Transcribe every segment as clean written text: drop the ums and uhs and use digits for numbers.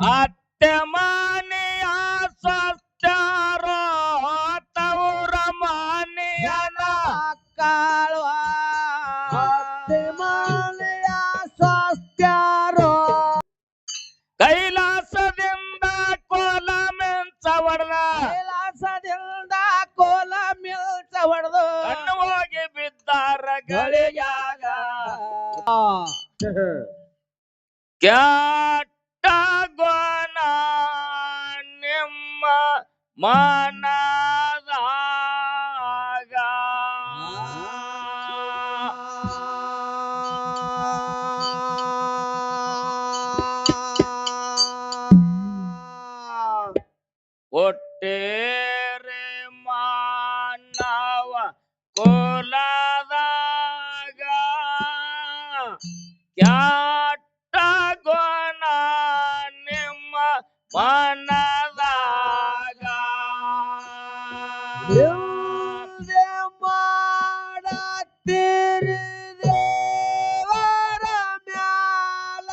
ಅತ್ತೆ ಮನೆಯ ಸ್ವಚ್ಛರೋ ತವರ ಮನೆಯನ ಕಾಳುವ ಅತ್ತೆ ಮನೆಯ ಸ್ವಚ್ಛರೋ ಕೈಲಾಸದಿಂದ ಕೋಲ ಮೆಂಚ ಹೊಡೆದ ಕೈಲಾಸದಿಂದ ಕೋಲ ಮಿಲ್ಚ ಹೊಡೆದು ಕಣ್ಣು ಹೋಗಿ ಬಿದ್ದಾರ ಗಳಿಗಾಗ ಕೆಟ್ಟ ಗುಣ ನಿಮ್ಮ ಮನದಾಗ ಒಟ್ಟೇರೆ ಮಾನವ ಕುಲದಾಗ ಕೆಟ್ಟ ಗುಣ ನಿಮ್ಮ ಮನದಾಗ ಮಾಡತ್ತೀರಿ ದೇವರ ಮ್ಯಾಲ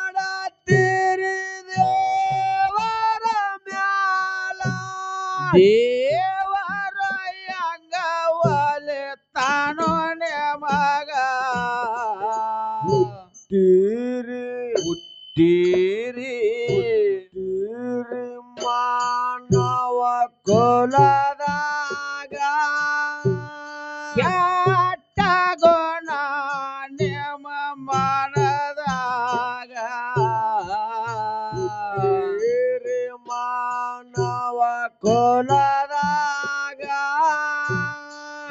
ಮಾಡತ್ತೀರಿ ದೇವರ ಮ್ಯಾಲ ದೇವರ ಹಂಗ ಒಲಿತಾನೋ ನಿಮಗ ಹುಟ್ಟಿರಿ ಮಾನವ ಕುಲದಾಗ ಕೆಟ್ಟ ಗುಣ ನಿಮ್ಮ ಮನದಾಗ ಮಾನವ ಕುಲದಾಗ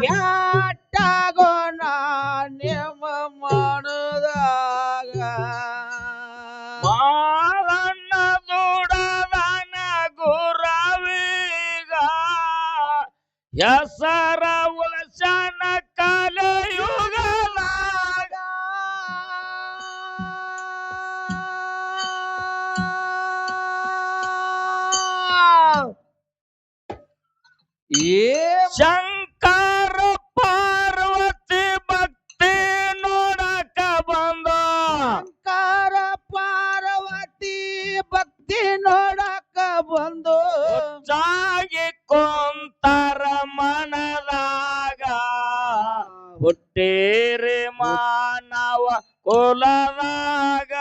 ಕೆಟ್ಟ ಗುಣ ನಿಮ್ಮ ಮನದಾಗ ಮಾಲನ್ನ ದುಡದನ ಗುರವೀಗ ಹೆಸರ ಉಳಸನ ಕಲೆಯುಗದಾಗ ಶಂಕರ ಪಾರ್ವತಿ ಭಕ್ತಿ ನೋಡಕ ಬಂದ ಶಂಕರ ಪಾರ್ವತಿ ಭಕ್ತಿ ನೋಡಕ ಬಂದು ಜಾಗಿ ಕೊಂತರ ಮನದಾಗ ಹುಟ್ಟೇರಿ ಮಾನವ ಕುಲದಾಗ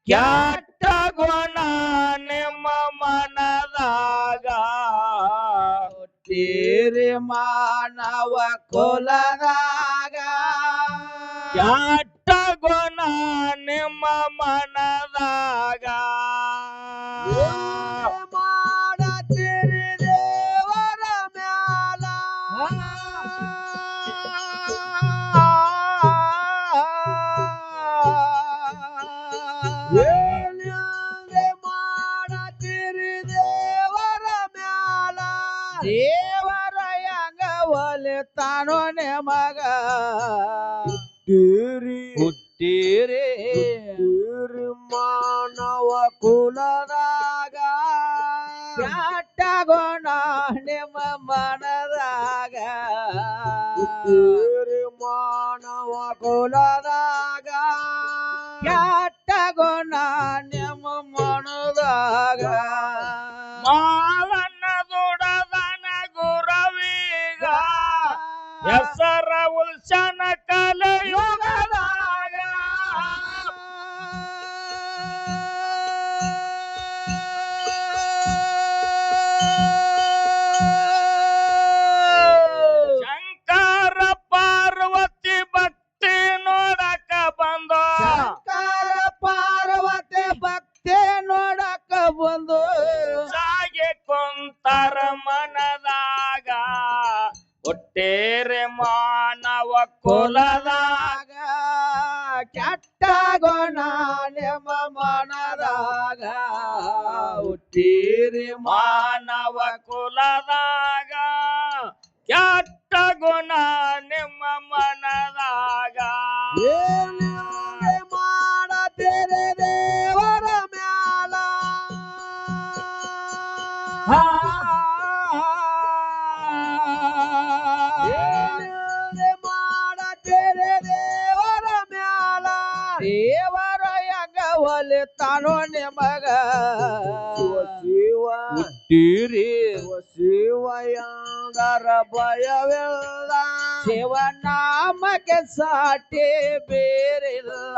ಕೆಟ್ಟ ಗುಣ ನಿಮ್ಮ ಮನದಾಗ ಹುಟ್ಟಿರಿ ಮಾನವ ಕುಲದಾಗ ಕೆಟ್ಟ ಗುಣ ನಿಮ್ಮ ಮನದಾಗ ಮಾಡತ್ತೀರಿ ದೇವರ ಮ್ಯಾಲ ಮಾಡತ್ತೀರಿ ದೇವರ ಮ್ಯಾಲ ದೇವರ ಹಂಗ ಒಲಿತಾನೋ ನಿಮಗ ಹುಟ್ಟಿರಿ ಮಾನವ ಕುಲದಾಗ ಕೆಟ್ಟ ಗುಣ ನಿಮ್ಮ ಮನದಾಗ ಮಾನವ ಕುಲದಾಗ ಕೆಟ್ಟ ಗುಣ ನಿಮ್ಮ ಮನದಾಗ ಮಾಲನ್ನ ದುಡದನ ಗುರವೀಗ ಹೆಸರ ಉಲ್ಸನ ಕಲೆಯುಗದಾಗ ಶಂಕರ ಪಾರ್ವತಿ ಭಕ್ತಿ ನೋಡಕ ಬಂದ ಶಂಕರ ಪಾರ್ವತಿ ಭಕ್ತಿ ನೋಡಕ ಬಂದು ಸಾಗೆ ಕೊಂತರ ಮನದಾಗ ಒಟ್ಟೇರೆ ಮಾನವ ಕುಲದಾಗ ಕೆಟ್ಟ ಗುಣ ನಿಮ್ಮ ಮನದಾಗ ಹುಟ್ಟಿರಿ ಮಾನವ ಕುಲದಾಗ ಕೆಟ್ಟ ಗುಣ ನಿಮ್ಮ ಮನದಾಗ ಮಾಡತೀರಿ ದೇವರ ಮ್ಯಾಲ ಏನಿಲ್ದೆ ಮಾಡತೇರೆ ದೇವರ ಮ್ಯಾಲ ದೇವರ ಹೆಂಗ ಒಲಿತಾನೋ ನಿಮಗ ಶಿವ ಹುಟ್ಟಿರಿ ಶಿವಯಾಂದರ ಭಯವಿಲ್ಲ ಶಿವನಾಮಕ್ಕೆ ಸಾಟಿ ಬೇರಿಲ್ಲ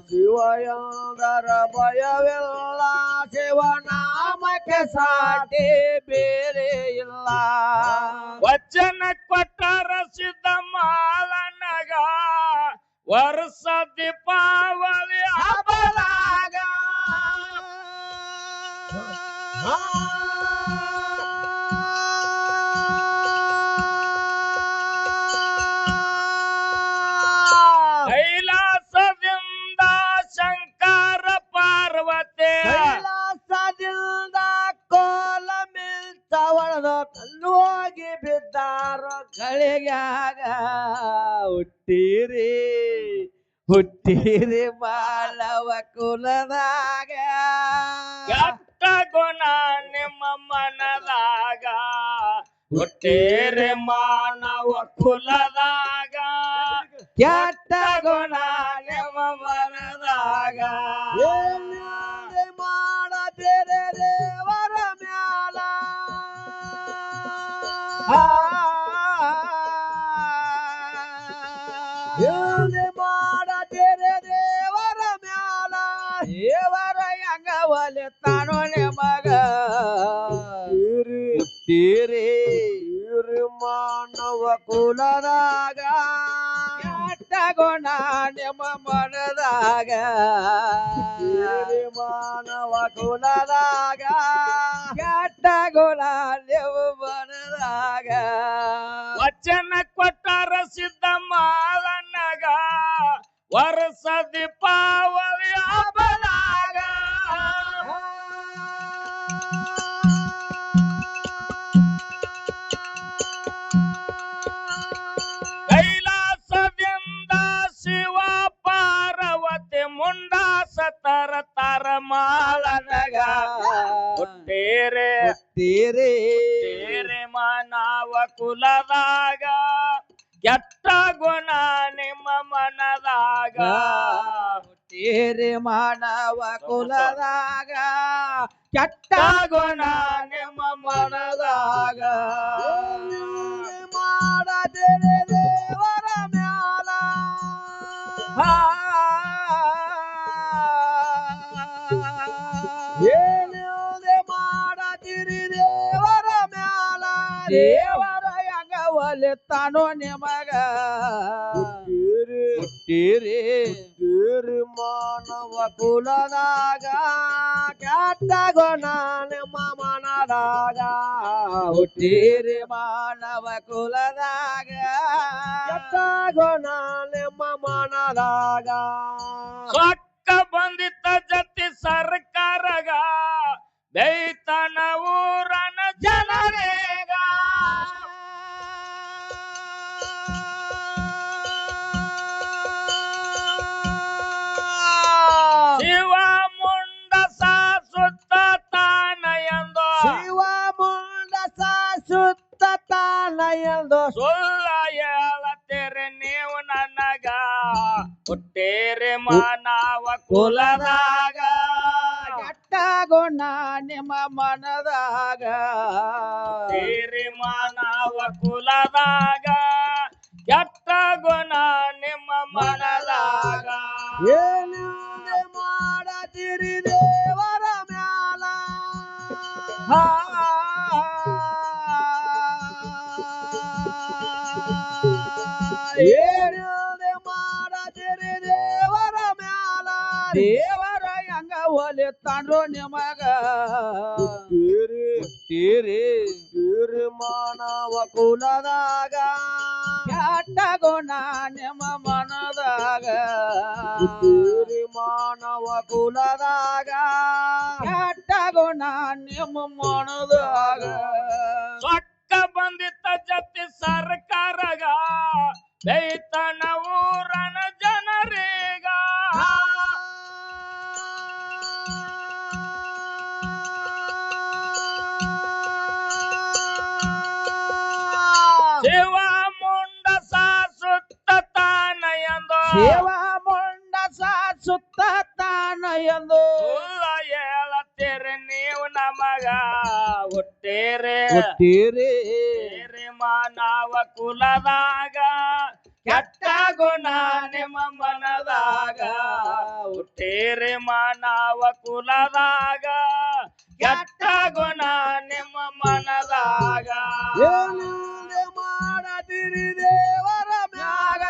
ಶಿವಯಾಂದರ ಭಯವಿಲ್ಲ ಶಿವನಾಮಕ್ಕೆ ಸಾಟಿ ಬೇರೆ ಇಲ್ಲ ವಚನ ಕೊಟ್ಟರ ಸಿದ್ಧ ಮಾಲನಗ ವರ್ಷ ದೀಪಾವಳಿ ಹಬ್ಬದಾಗ ಕೈಲಾಸದಿಂದ ಶಂಕರ ಪಾರ್ವತಿ ಕೈಲಾಸದಿಂದ ಕೋಲ ಮಿಲ್ತವಳದ ಕಲ್ಲು ಹೋಗಿ ಬಿದ್ದಾರ ಗಳಿಗ್ಯಾಗ ಹುಟ್ಟಿರಿ ಹುಟ್ಟಿರಿ ಮಾನವ ಕುಲದಾಗ ಕೆಟ್ಟ ಗುಣ ನಿಮ್ಮ ಮನದಾಗ ಹುಟ್ಟೇರೆ ಮಾನವ ಕುಲದಾಗ ಕೆಟ್ಟ ಗುಣ ನಿಮ್ಮ ಮನದಾಗ ಏನಿಲ್ದೆ ಮಾಡಬೇರೆ ದೇವರ ಮ್ಯಾಲ ಏನಿಲ್ದೆ ಮಾಡಬೇರೆ ದೇವರ ಮ್ಯಾಲ ದೇವರ ಹೆಂಗ ಒಲಿತಾನೋ ನಿಮಗ ಹುಟ್ಟಿರಿ ಮಾನವ ಕುಲದಾಗ ಕೆಟ್ಟ ಗುಣ ನಿಮ್ಮ ಮನದಾಗ ಮಾನವ ಕುಲದಾಗ ಕೆಟ್ಟ ಗುಣ ನಿಮ್ಮ ಮನದಾಗ ವಚನ ಕೊಟ್ಟರ ಸಿದ್ಧ ಮಾಲನಗ ವರ್ಷ ದೀಪಾವಳಿ ಹಬ್ಬದಾಗ ಕೈಲಾಸದಿಂದ ಶಿವ ಪಾರ್ವತಿ ಮುಂಡಾಸ ತರ ಮಾಲನಗ ಹುಟ್ಟೇರೆ ಹುಟ್ಟಿರಿ ಮಾನವ ಕುಲದಾಗ ಕೆಟ್ಟ ಗುಣ ನಿಮ್ಮ ಮನದಾಗ ಹುಟ್ಟಿರಿ ಮಾನವ ಕುಲದಾಗ ಕೆಟ್ಟ ಗುಣ ನಿಮ್ಮ ಮನದಾಗ ಮಾಡದಿರಿ ದೇವರ ಮ್ಯಾಲ ಏನಿಲ್ದೆ ಮಾಡದಿರಿ ದೇವರ ಮ್ಯಾಲ ದೇವರ ಹೆಂಗ ಒಲಿತಾನೋ ನಿಮಗ ಹುಟ್ಟಿರಿ ಮಾನವ ಕುಲದಾಗ ಕೆಟ್ಟ ಗುಣ ನಿಮ್ಮ ಮನದಾಗ ಹುಟ್ಟಿರಿ ಮಾನವ ಕುಲದಾಗ ಕೆಟ್ಟ ಗುಣ ನಿಮ್ಮ ಮನದಾಗ ಸೊಕ್ಕ ಬಂದಿತ್ತ ಜತಿ ಸರ್ಕಾರಗ ದೈತನ ಊರನ ಜನರೇಗ ಶಿವ ಮುಂಡಸ ಸುತ್ತ ತಾನ ಎಂದು ಶಿವ ಮುಂಡಸ ಸುತ್ತ ತಾನ ಎಂದು ಸುಳ್ಳ ಹೇಳತ್ತೀರಿ ನೀವು ನನಗ ಹುಟ್ಟೇರಿ ಮಾನವ ಕುಲದಾಗ ಕೆಟ್ಟ ಗುಣ ನಿಮ್ಮ ಮನದಾಗ ಹುಟ್ಟೇರಿ ಮಾನವ ಕುಲದಾಗ ಕೆಟ್ಟ ಗುಣ ನಿಮ್ಮ ಮನದಾಗ ಏನಿಲ್ದೆ ಮಾಡದಿರಿ ದೇವರ ಮ್ಯಾಲ ಏನಿಲ್ದೆ ಮಾಡದಿರಿ ದೇವರ ಮ್ಯಾಲ ದೇವರ ಹೆಂಗ ಒಲಿತಾನ್ರೋ ನಿಮಗ ಹುಟ್ಟಿರಿ ಮಾನವ ಕುಲದಾಗ ಕೆಟ್ಟ ಗುಣ ನಿಮ್ಮ ಮನದಾಗ ಮಾನವ ಕುಲದಾಗ ಕೆಟ್ಟ ಗುಣ ನಿಮ್ಮ ಮನದಾಗ ಸೊಕ್ಕ ಬಂದಿತ್ತ ಜತಿ ಸರ್ಕಾರಗ ದೈತನ ಊರನ ಜನರೇಗ ಎಂದು ಸುಳ್ಳ ಹೇಳತ್ತೀರಿ ನೀವು ನಮಗ ಹುಟ್ಟೇರಿ ಹುಟ್ಟಿರಿ ಮಾನವ ಕುಲದಾಗ ಕೆಟ್ಟ ಗುಣ ನಿಮ್ಮ ಮನದಾಗ ಹುಟ್ಟೇರಿ ಮಾನವ ಕುಲದಾಗ ಕೆಟ್ಟ ಗುಣ ನಿಮ್ಮ ಮನದಾಗ ಏನಿಲ್ಲದೆ ಮಾಡದಿರಿ ದೇವರ ಮ್ಯಾಗ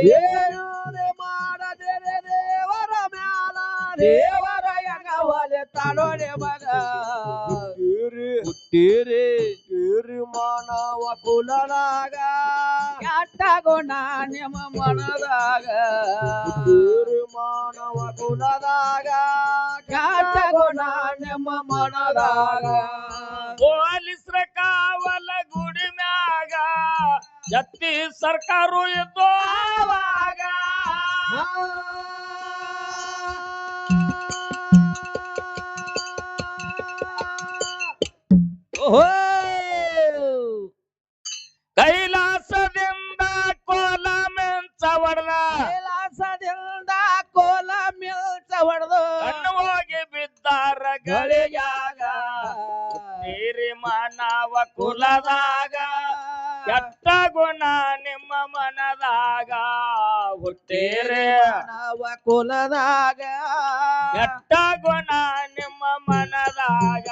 ಏನಿಲ್ಲದೆ ಮಾಡದಿರಿ ದೇವರ ಮ್ಯಾಲ ದೇವರ ಯಂಗವಲೆ ತಾಳೋಡೆ ಮಗ ಹುಟ್ಟಿರಿ ಮಾನವ ಕುಲದಾಗ ಕೆಟ್ಟ ಗುಣ ನಿಮ್ಮ ಮನದಾಗ ಮಾನವ ಕುಲದಾಗ ಕೆಟ್ಟ ಗುಣ ನಿಮ್ಮ ಮನದಾಗ ಪೊಲೀಸ್ರ ಕಾವಲ ಗುಡಿ ಮ್ಯಾಗ ಜತ್ತಿ ಸರ್ಕಾರ ಇದ್ದು ಆವಾಗ ಕೈಲಾಸದಿಂದ ಕೋಲ ಮೆಂಚ ಹೊಡೆದ ಕೈಲಾಸದಿಂದ ಕೋಲ ಮಿಲ್ಚ ಹೊಡೆದು ಕಣ್ಣು ಹೋಗಿ ಬಿದ್ದಾರ ಗಳಿಗಾಗ ನೀರಿ ಮಾನವ ಕುಲದಾಗ ಕೆಟ್ಟ ಗುಣ ನಿಮ್ಮ ಮನದಾಗ ಹುಟ್ಟೇರೆ ಮಾನವ ಕುಲದಾಗ ಕೆಟ್ಟ ಗುಣ ನಿಮ್ಮ ಮನದಾಗ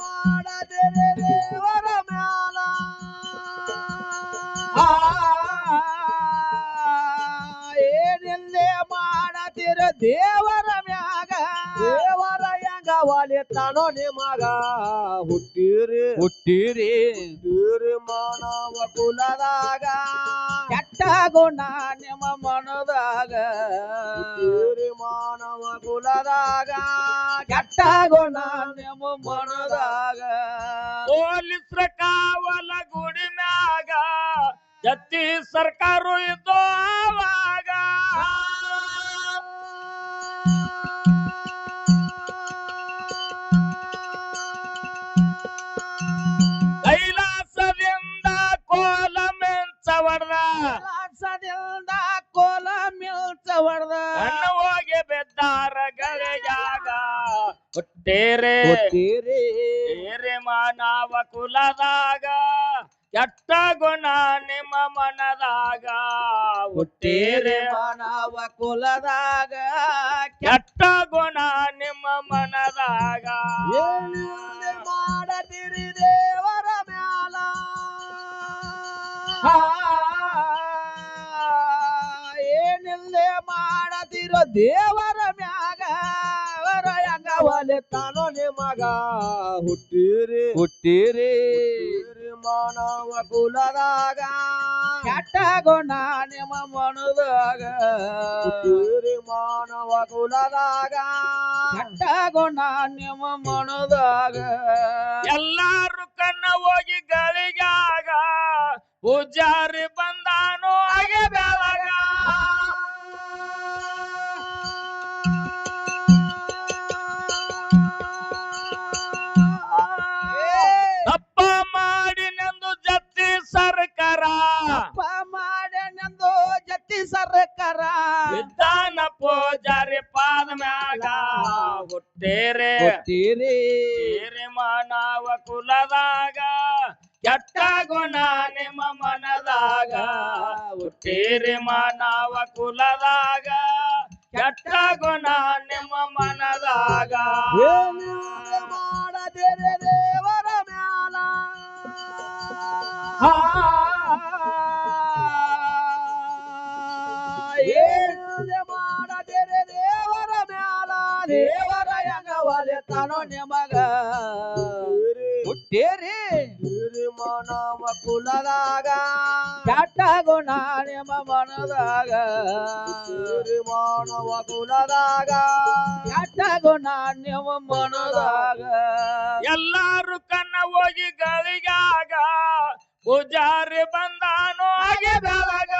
ಮಾಡದಿರಿ ದೇವರ ಮ್ಯಾಲ ಏನಿಲ್ಲದೆ ಮಾಡದಿರ ದೇವರ ಮ್ಯಾಗ ದೇವರ ಯಂಗವಲೆ ತಾನೋ ನಿಮಗ ಹುಟ್ಟಿರಿ ಮಾನವ ಕುಲದಾಗ ಕೆಟ್ಟ ಗುಣ ನಿಮ್ಮ ಮನದಾಗ ಮಾನವ ಕುಲದಾಗ ಕೆಟ್ಟ ಗುಣ ನಿಮ್ಮ ಮನದಾಗ ಪೊಲೀಸ್ರ ಕಾವಲ ಗುಡಿ ಮ್ಯಾಗ ಜತ್ತಿ ಸರ್ಕಾರ ಇದ್ದು ಆವಾಗ ಕೈಲಾಸದಿಂದ ಕೋಲ ಮೆಂಚ ಹೊಡೆದ ಕೈಲಾಸದಿಂದ ಕೋಲ ಮಿಲ್ಚ ಹೊಡೆದ ಕಣ್ಣು ಹೋಗಿ ಬೆದ್ದಾರ ಗಳಿಗಾಗ ಹುಟ್ಟೇರೆ ಮಾನವ ಕುಲದಾಗ ಕೆಟ್ಟ ಗುಣ ನಿಮ್ಮ ಮನದಾಗ ಹುಟ್ಟೇರೆ ಮಾನವ ಕುಲದಾಗ ಕೆಟ್ಟ ಗುಣ ನಿಮ್ಮ ಮನದಾಗ ಏನಿಲ್ಲದೆ ಮಾಡದಿರಿ ದೇವರ ಮ್ಯಾಲ ಏನಿಲ್ಲದೆ ಮಾಡದಿರೋ ದೇವರ ಮ್ಯಾಗ ಅವರ ಯಂಗವಲೆ ತಾನೋ ನಿಮಗ ಹುಟ್ಟಿರಿ ಮಾನವ ಕುಲದಾಗ ಕೆಟ್ಟ ಗುಣ ನಿಮ್ಮ ಮನದಾಗ ಮಾನವ ಕುಲದಾಗ ಕೆಟ್ಟ ಗುಣ ನಿಮ್ಮ ಮನದಾಗ ಎಲ್ಲಾರು ಕಣ್ಣ ಹೋಗಿ ಗಳಿಗಾಗ ಪೂಜಾರಿ ಬಂದಾನು ಹಾಗೆ ಬೆಳಗ ತಪ್ಪ ಮಾಡಿನೆಂದು ಜತ್ತಿ ಸರ್ಕಾರ ತಪ್ಪ ಮಾಡ್ಯಾನೆಂದು ಜತ್ತಿ ಸರ್ಕಾರ ವಿಧಾನ ಪೂಜಾರಿ ಪಾದ ಮ್ಯಾಗ ಹುಟ್ಟೇರೆ ಮಾನವ ಕುಲದಾಗ ಕೆಟ್ಟ ಗುಣ ನಿಮ್ಮ ಮನದಾಗ ಹುಟ್ಟೇರಿ ಮಾನವ ಕುಲದಾಗ ಕೆಟ್ಟ ಗುಣ ನಿಮ್ಮ ಮನದಾಗ ಏನಿಲ್ಲದೆ ಮಾಡದಿರಿ ದೇವರ ಮ್ಯಾಲ ಏನಿಲ್ಲದೆ ಮಾಡದಿರಿ ದೇವರ ಮ್ಯಾಲ ದೇವರ ಯಂಗವಲೆ ತಾನೋ ನಿಮಗ ಹುಟ್ಟೇರಿ ಮಾನವ ಕುಲದಾಗ ಕೆಟ್ಟ ಗುಣ ನಿಮ್ಮ ಮನದಾಗ ಮಾನವ ಕುಲದಾಗ ಕೆಟ್ಟ ಗುಣ ನಿಮ್ಮ ಮನದಾಗ ಎಲ್ಲಾರು ಕಣ್ಣ ಹೋಗಿ ಗಳಿಗಾಗ ಪೂಜಾರಿ ಬಂದಾನು ಹಾಗೆ ಬೆಳಗ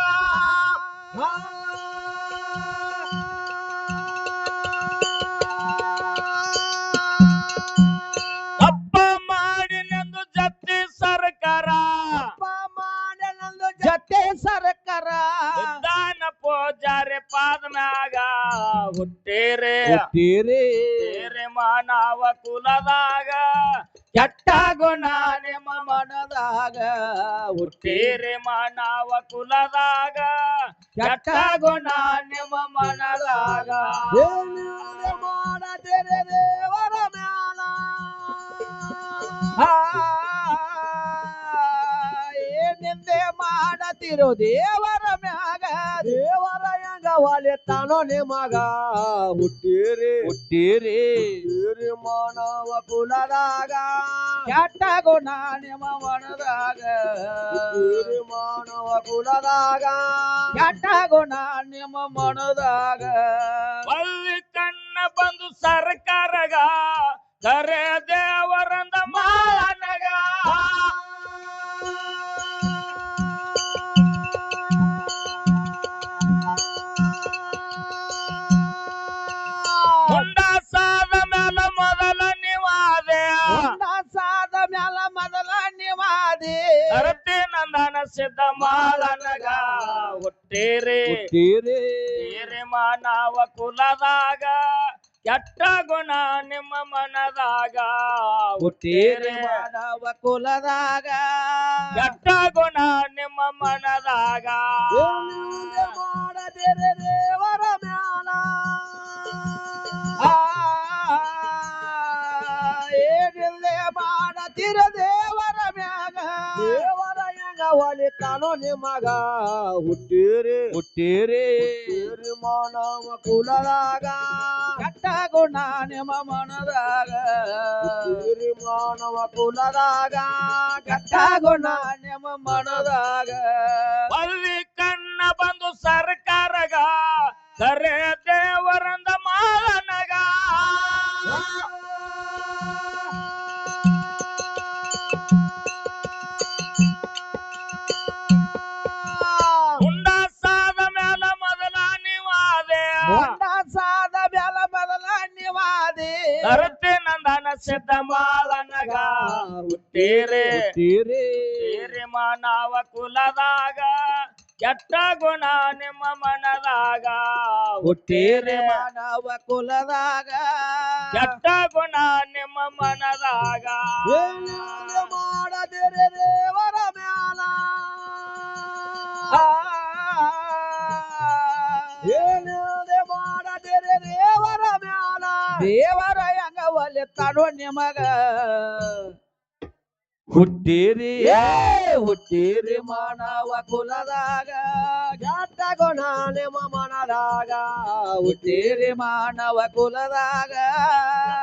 ತಪ್ಪ ಮಾಡಿನೆಂದು ಜತ್ತಿ ಸರ್ಕಾರ ತಪ್ಪ ಹುಟ್ಟೇರೆ ಹುಟ್ಟಿರಿ ಬೇರೆ ಮಾನವ ಕುಲದಾಗ ಕೆಟ್ಟ ಗುಣ ನಿಮ್ಮ ಮನದಾಗ ಹುಟ್ಟೇರೆ ಮಾನವ ಕುಲದಾಗ ಕೆಟ್ಟ ಗುಣ ನಿಮ್ಮ ಮನದಾಗ ಏನಿದೆ ಮಾಡದಿರಿ ದೇವರ ಮ್ಯಾಲ ಏನಿಂದೆ ಮಾಡತಿರೋ ದೇವರ ಮ್ಯಾಗ ದೇವರ ಹೆಂಗ ಒಲಿತಾನೋ ನಿಮಗ ಹುಟ್ಟಿರಿ ಹುಟ್ಟಿರಿ ಮಾನವ ಕುಲದಾಗ ಕೆಟ್ಟ ಗುಣ ನಿಮ್ಮ ಮನದಾಗ ಮಾನವ ಕುಲದಾಗ ಕೆಟ್ಟ ಗುಣ ನಿಮ್ಮ ಮನದಾಗ ಬಳ್ಳಿ ಕಣ್ಣ ಬಂದು ಸರ್ಕಾರಗ ಕರೆ ದೇವರಂದ ಮಾನಗ ಮುಂಡಾಸಾದ ಮ್ಯಾಲ ಮೊದಲ ನಿವಾದೆ ಸಾದ ಮ್ಯಾಲ ಮೊದಲ ನಿವಾದಿ ಅರತಿ ನಂದನ ಸಿದ್ಧ ಮಾಲನಗ ಹುಟ್ಟೇರಿ ಹುಟ್ಟಿರಿ ಬೇರೆ ಮಾನವ ಕುಲದಾಗ ಕೆಟ್ಟ ಗುಣ ನಿಮ್ಮ ಮನದಾಗ ಹುಟ್ಟಿರಿ ಮಾನವ ಕುಲದಾಗ ಕೆಟ್ಟ ಗುಣ ನಿಮ್ಮ ಮನದಾಗ ಏನಿದೆ ಮಾಡದಿರಿ ದೇವರ ಮ್ಯಾಲ ಏನಿಲ್ಲೇ ಮಾಡತಿರ ದೇವರ ಮ್ಯಾಗ ದೇವರ ಹೆಂಗ ಒಲಿತಾನೋ ನಿಮಗ ಹುಟ್ಟಿರಿ ಹುಟ್ಟಿರಿ ಮಾನವ ಕುಲದಾಗ ಕೆಟ್ಟ ಗುಣ ನಿಮ್ಮ ಮನದಾಗ ಮಾನವ ಕುಲದಾಗ ಕೆಟ್ಟ ಗುಣ ನಿಮ್ಮ ಮನದಾಗ ಬಳ್ಳಿ ಕಣ್ಣ ಬಂದು ಸರ್ಕಾರಗ ಕರೆ ದೇವರಂದ ಮಾಲನಗ ಮುಂಡಾಸಾದ ಮ್ಯಾಲ ಮೊದಲ ನಿವಾದೆ ಸಾದ ಮ್ಯಾಲ ಮೊದಲ ನಿವಾದಿ ಅರತಿ ನಂದನ ಸಿದ್ಧ ಮಾಲನಗ ಹುಟ್ಟೇರಿ ಬೇರೆ ಮಾನವ ಕುಲದಾಗ ಕೆಟ್ಟ ಗುಣ ನಿಮ್ಮ ಮನದಾಗ ಹುಟ್ಟಿರಿ ಮಾನವ ಕುಲದಾಗ ಕೆಟ್ಟ ಗುಣ ನಿಮ್ಮ ಮನದಾಗ ಏನಿದೆ ಮಾಡದಿರಿ ದೇವರ ಮ್ಯಾಲ ಏನಿದೆ ಮಾಡದಿರಿ ದೇವರ ಮ್ಯಾಲ ದೇವರ ಹೆಂಗ ಒಲಿತಾನೋ ನಿಮಗ ಹುಟ್ಟಿರಿ ಹುಟ್ಟಿರಿ ಮಾನವ ಕುಲದಾಗ ಕೆಟ್ಟ ಗುಣ ನಿಮ್ಮ ಮನದಾಗ ಹುಟ್ಟಿರಿ ಮಾನವ ಕುಲದಾಗ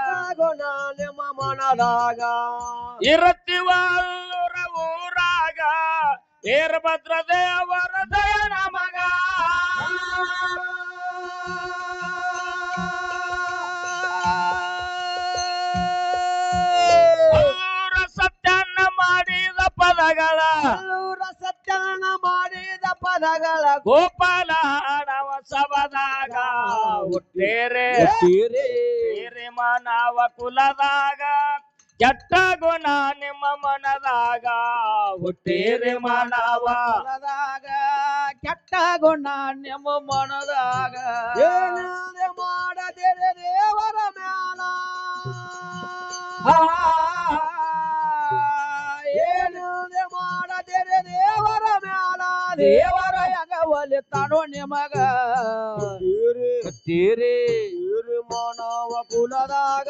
ಕೆಟ್ಟ ಗುಣ ನಿಮ್ಮ ಮನದಾಗ ಇರತಿವಲ್ಲೂರ ಊರಾಗ ವೀರಭದ್ರ ದೇವರ ದಯ ನಮಗ ಅಲ್ಲೂರ ಸತ್ಯನ್ನ ಮಾಡಿದ ಪದಗಳ ಸತ್ಯನ ಮಾಡಿದ ಪದಗಳ ಗೋಪಾಲ ಹಾಡವ ಸಬದಾಗ ಹುಟ್ಟೇರೆ ಬೇರೆ ಮಾನವ ಕುಲದಾಗ ಕೆಟ್ಟ ಗುಣ ನಿಮ್ಮ ಮನದಾಗ ಹುಟ್ಟೇರಿ ಮಾನವ ಕುಲದಾಗ ಕೆಟ್ಟ ಗುಣ ನಿಮ್ಮ ಮನದಾಗ ಏನಿದೆ ಮಾಡದಿರಿ ದೇವರ ಮ್ಯಾಲ ಏನಿದೆ ಮಾಡದಿರಿ ದೇವರ ಮ್ಯಾಲ ದೇವರ ಹೆಂಗ ಒಲಿತಾನೋ ನಿಮಗ ಹುಟ್ಟಿರಿ ಮಾನವ ಕುಲದಾಗ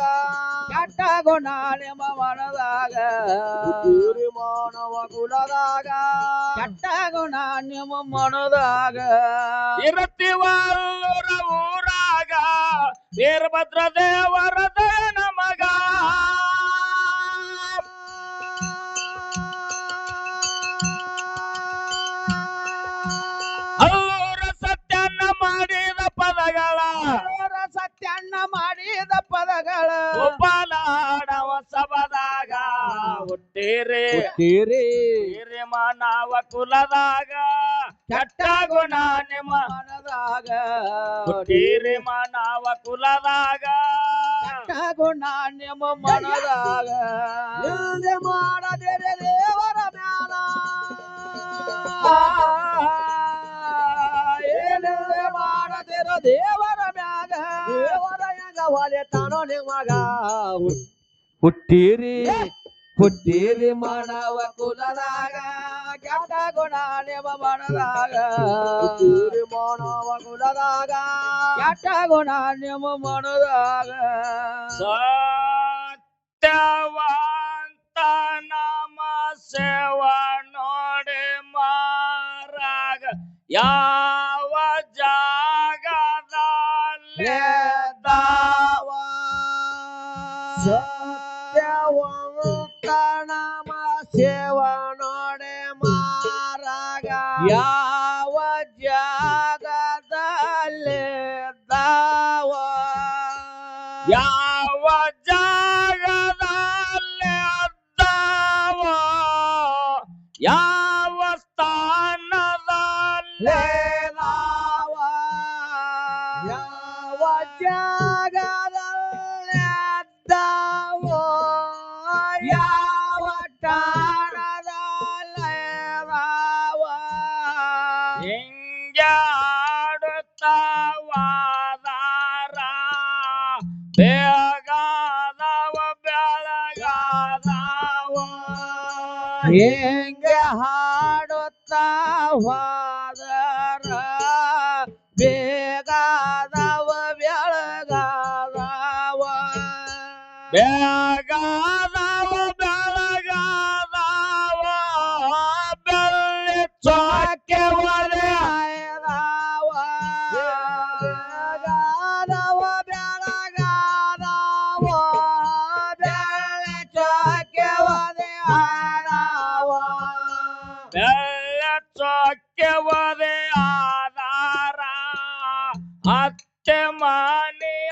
ಕೆಟ್ಟ ಗುಣ ನಿಮ್ಮ ಮನದಾಗ ಹುಟ್ಟಿರಿ ಮಾನವ ಕುಲದಾಗ ಕೆಟ್ಟ ಗುಣ ನಿಮ್ಮ ಮನದಾಗ ಇರತಿವಲ್ಲೂರ ಊರಾಗ ವೀರಭದ್ರ ದೇವರ ದಯ ನಮಗ ಅಲ್ಲೂರ ಸತ್ಯನ್ನ ಮಾಡಿದ ಪದಗಳ ಸತ್ಯನ್ನ ಮಾಡಿದ ಪದಗಳ ಗೋಪಾಲ ಹಾಡವ ಸಬದಾಗ ಹುಟ್ಟೇರಿ ಬೇರೆ ಮಾನವ ಕುಲದಾಗ ಕೆಟ್ಟ ಗುಣ ನಿಮ್ಮ ಮನದಾಗ ಹುಟ್ಟೇರಿ ಮಾನವ ಕುಲದಾಗ ಕೆಟ್ಟ ಗುಣ ನಿಮ್ಮ ಮನದಾಗ ಏನಿದೆ ಮಾಡದಿರಿ ದೇವರ ಮ್ಯಾಲ ಏನಿದೆ ಮಾಡದಿರೋ ದೇವರ ಮ್ಯಾಗ ಕೊಟ್ಟಾನೋ ನಿಮಗ ಹುಟ್ಟಿರಿ ಹುಟ್ಟಿರಿ ಮಾನವ ಕುಲದಾಗ ಕೆಟ್ಟ ಗುಣ ನಿಮ್ಮ ಮನದಾಗ ಹುಟ್ಟಿರಿ ಮಾನವ ಕುಲದಾಗ ಕೆಟ್ಟ ಗುಣ ನಿಮ್ಮ ಮನದಾಗ ಸತ್ಯವಂತ ನಾಮ ಸೇವ ನೋಡಿ ಮಾರಾಗ ಯಾವ ಜಾಗದಲ್ಲಿ ದಾವ ಸತ್ಯವಂತ ನಾಮ ಸೇವ ನೋಡೆ ಮಾರಾಗ ಯಾವ ಜಾಗದಲ್ಲಿ ದಾವ ಯಾವ ಜಾಗದಲ್ಲಿ ಅದ್ದಾವ ಯಾವ ಸ್ಥಾನದಲ್ಲಿ ದಾವ ಯಾವ ಜಾಗದಲ್ಲಿ ದಾವ ಯಾವ ಠಾಣದಲ್ಲಿ ದಾವ ಹಿಂಗೆ ಆಡುತ್ತವಾದಾರ ಬೇಗಾದವ ಬೆಳಗಾದವ ಹೆಂಗೆ ಹಾಡುತ್ತಾ ಹೋದರ ಬೇಗಾದವ ಬೆಳಗಾದವ ಬೇಗಾದವ ಬೆಳಗಾದವ ಬೆಳ್ಳಿ ಚೊಕ್ಕೆ ಒಲೆ ಆಯದವ ಬೇಗಾದವ ಬೆಳಗಾದವ ಬೆಳ್ಳಿ ಚೊಕ್ಕೆ ಒಲೆ ಆದವ ಬೆಳ್ಳಿ ಚೊಕ್ಕೆ ಒಲೆ ಆಧಾರ ಅತ್ತೆ ಮನೆಯ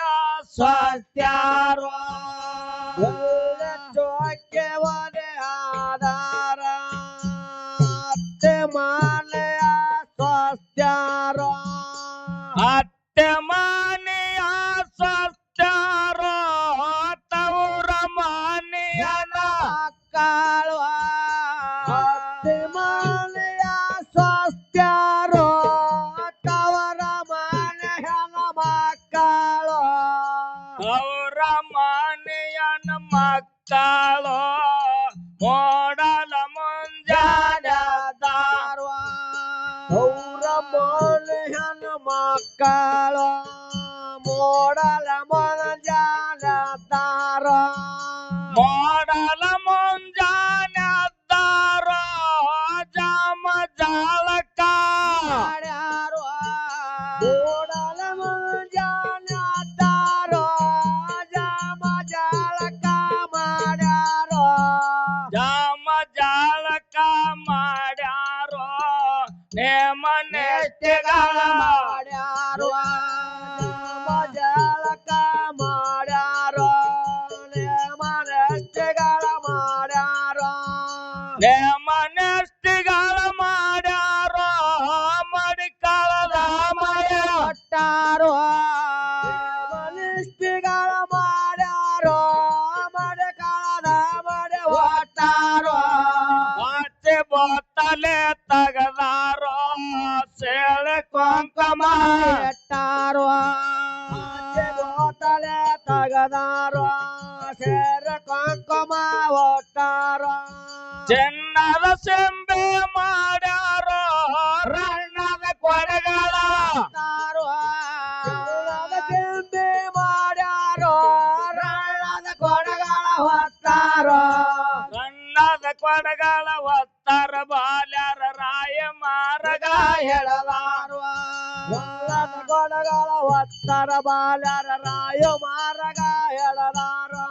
ಸತ್ಯಾರ ಚೊಕ್ಕೆ ಒಲೆ ಆಧಾರ ಅತ್ತೆ ಮಾಲೆಯ ಸ್ವಸ್ತ್ಯಾರ ಅತ್ತೆ ಮನೆಯ ಸತ್ಯಾರ ತವರ ಮನೆಯನ ಮಕ್ಕಳು ಅತ್ತೆ ಮಾಲೆಯ ಸ್ವಸ್ತ್ಯಾರ ತವರ ಮನೆಯ ಮಕ್ಕಳು ಅವರ ಮನೆಯನ ಮಕ್ಕಳು ಮೋಡಲ ಮುಂಜಾನೆ ದಾರ್ವ ಅವರ ಮನೆಯನ ಮಕ್ಕಳು ಮೋಡಲ ಮನಜಾನ ತಾರ ಮೋಡಲ ಮುಂಜಾನೆ ದಾರ ಜಾಮ ಜಾಲಕ ಮಾಡ್ಯಾರೋ ಮೋಡಲ ಮನಜಾನ ತಾರ ಜಾಮ ಜಾಲಕ ಮಾಡ್ಯಾರೋ ಜಾಮ ಜಾಲಕ ಮಾಡ್ಯಾರೋ ನೇಮ ನೆಸ್ತಿಗಳ ಮಾಡ್ಯಾರೋ ಜಾಮ ಜಾಲಕ ಮಾಡ್ಯಾರೋ ನೇಮನಷ್ಟೆಗಳ ಮಾಡ್ಯಾರೋ ನೇಮ ನೆಸ್ತಿಗಳ ಮಾಡ್ಯಾರೋ ಮಡಿಕಳದ ಮಯ ಕೊಟ್ಟಾರೋ ಮನಿಷ್ಠಿಗಳ ಮಾಡ್ಯಾರೋ ಮಡಕಾಳದ ಮಡೆ ಹೊಟ್ಟಾರೋ ಆಚೆ ಬೋತಲೆ ತಗದಾರೋ ಸೇಳೆ ಕೊಂಕಮ ಎಟ್ಟಾರೋ ಆಚೆ ಗೋತಲೆ ತಗದಾರೋ ಸೇರ ಕೊಂಕಮ ಒಟ್ಟಾರೋ ಚಿನ್ನದ ಸೆಂಬೆ ಮಾಡ್ಯಾರೋ ರಣ್ಣದ ಕೊಡಗಳ ತಾರೋ ಚಿನ್ನದ ಚೆಂಬೆ ಮಾಡ್ಯಾರೋ ರಳ್ಳದ ಕೊಡಗಳ ಹೊತ್ತಾರೋ ರಣ್ಣದ ಕೊಡಗಳ ಒತ್ತರ ಬಾಲ್ಯರ ರಾಯ ಮಾರಗ ಹೇಳಲಾರೋ ರಳ್ಳದ ಕೊಡಗಳ ಹೊತ್ತರ ಬಾಲರ ರಾಯ ಮಾರಗ ಹೇಳಲಾರೋ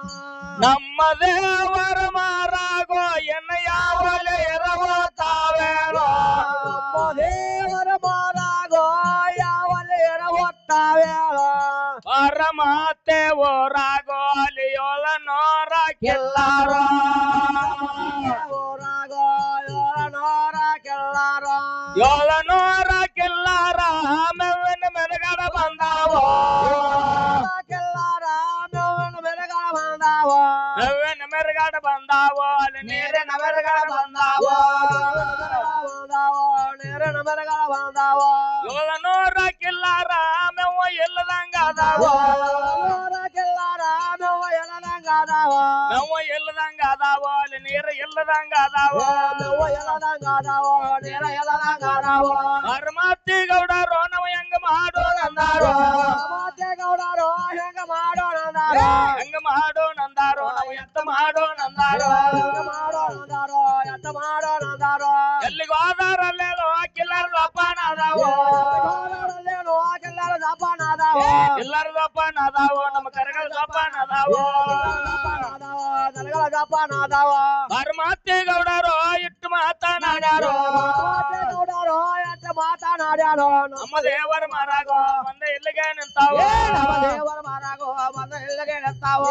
ನಮ್ಮ ದೇವರ ಮಾರಾಗೋ ಎನ್ನ ಯಾವಲೆ ಎರವ ತಾವೇಳೋ ನಮ್ಮ ದೇವರ ಮಾರಾಗೋ ಯಾವಲ್ಲಿ ಹೊತ್ತಾವೇಳೋ ಪರಮಾತೆ ಓರಾಗೋ ಅಲ್ಲಿ ಯೋಳ ನೋರ ಕೆಲ್ಲಾರೋ ಊರಾಗೋ ನೂರ ಕೆಲ್ಲಾರೋ ಯೋಳ ನೋರ ಕೆಲ್ಲಾರ ಮೆವ್ವನ ಮೆರಗಡ ಬಂದಾವೋ ಕೆಲ್ಲಾರ ಮೇವನ ಬೆರಗಳ ಬಂದಾವೋ ಮೆವ್ವನ ಮೆರಗಡ ಬಂದಾವೋ ಅಲ್ಲಿ ನೀರಿನ ಮೆರಗಡ ಬಂದಾವೋ ಬಂದಾವೋ ನೇರನ ಬೆರಗಳ ಬಂದಾವೋ ಯೋಳ ನೋರ ಕೆಲ್ಲಾರ ಮೆವ್ವ ಎಲ್ಲದಂಗ ಅದಾವೋ ನೂರ ಕೆಲ್ಲಾರ ಎಲ್ಲದಂಗ ಅದಾವ ಮೇವ ಎಲ್ಲದಂಗ ಅದಾವ ನೇರ ಎಲ್ಲದಂಗ ಅದಾವ ಹನುಮತಿ ಗೌಡರು ನಾವು ಹೆಂಗ ಮಾಡೋಣಂದಾರೋ ಗೌಡರು ಹೆಂಗ ಮಾಡೋಣಂದಾರೋ ಹೆಂಗ ಮಾಡೋಣಂದಾರೋ ನಾವು ಎತ್ತ ಮಾಡೋಣಂದಾರೋ ಮಾಡೋಣಂದಾರೋ ಎತ್ತ ಮಾಡೋಣಂದಾರೋ ಎಲ್ಲಿಗೆ ಹೋದಾರಲ್ಲೇನೋ ಕಿಲ್ಲರ ಜಪಾನ ಅದಾವ ಎಲ್ಲರೂ ಜಪಾನ ಅದಾವ ಎಲ್ಲರ ಜಪಾನ ಅದಾವ ನಮ್ಮ ಕರಗಳ ಜಪಾನ ಅದಾವ ದನಗಳ ಜಪಾನ ಅದಾವ ಹನುಮತಿ ಗೌಡರು ಇಟ್ಟು ಮಾತನಾಡ್ಯಾರೋ ಗೌಡರು ಎತ್ತ ಮಾತನಾಡ್ಯಾರೋ ನಮ್ಮ ದೇವರ ಮರಾಗ ಒಂದೇ ಇಲ್ಲಿಗೆ ನಿಂತಾವ ನಮ್ಮ ದೇವರ ಮಾರಾಗೋ ಬಂದ ಇಲ್ಲಿಗೆ ನಿಂತಾವ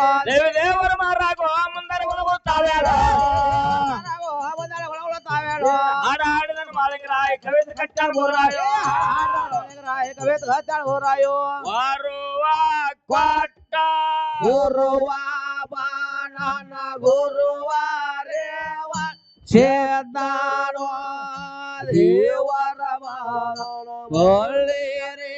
ದೇವರ ಮರಾಗ ಮುಂದರೆ ಗೊತ್ತಾವ್ಯಾರೋ ಹಾಡ ಹಾಡಿದನ ಮಾಲಿಂಗರಾಯ ಕವಿತೆ ಕಟ್ಟಾಳ ಬೋರಾಯೋ ವಾರುವ ಕೊಟ್ಟ ಗುರುವ ಬಾಣನ ಗುರುವ ರೇವ ಸೇದಾನೋ ದೇವರ ಒಳ್ಳೆಯರೇ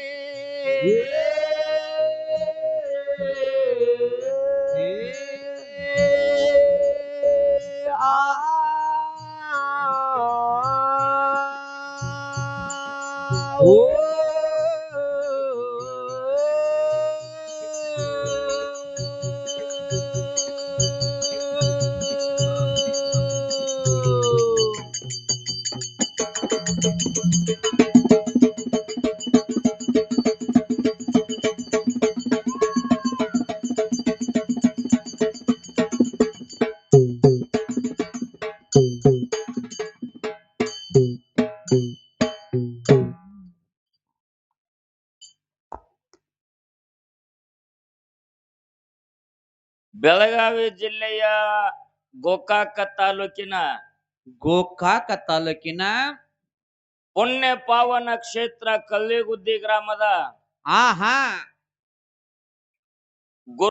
ಬೆಳಗಾವಿ ಜಿಲ್ಲೆಯ ಗೋಕಾಕ ತಾಲೂಕಿನ ಗೋಕಾಕ ತಾಲೂಕಿನ ಪುಣ್ಯ ಪಾವನ ಕ್ಷೇತ್ರ ಕಲ್ಲಿಗುದ್ದಿ ಗ್ರಾಮದ ಆಹಾ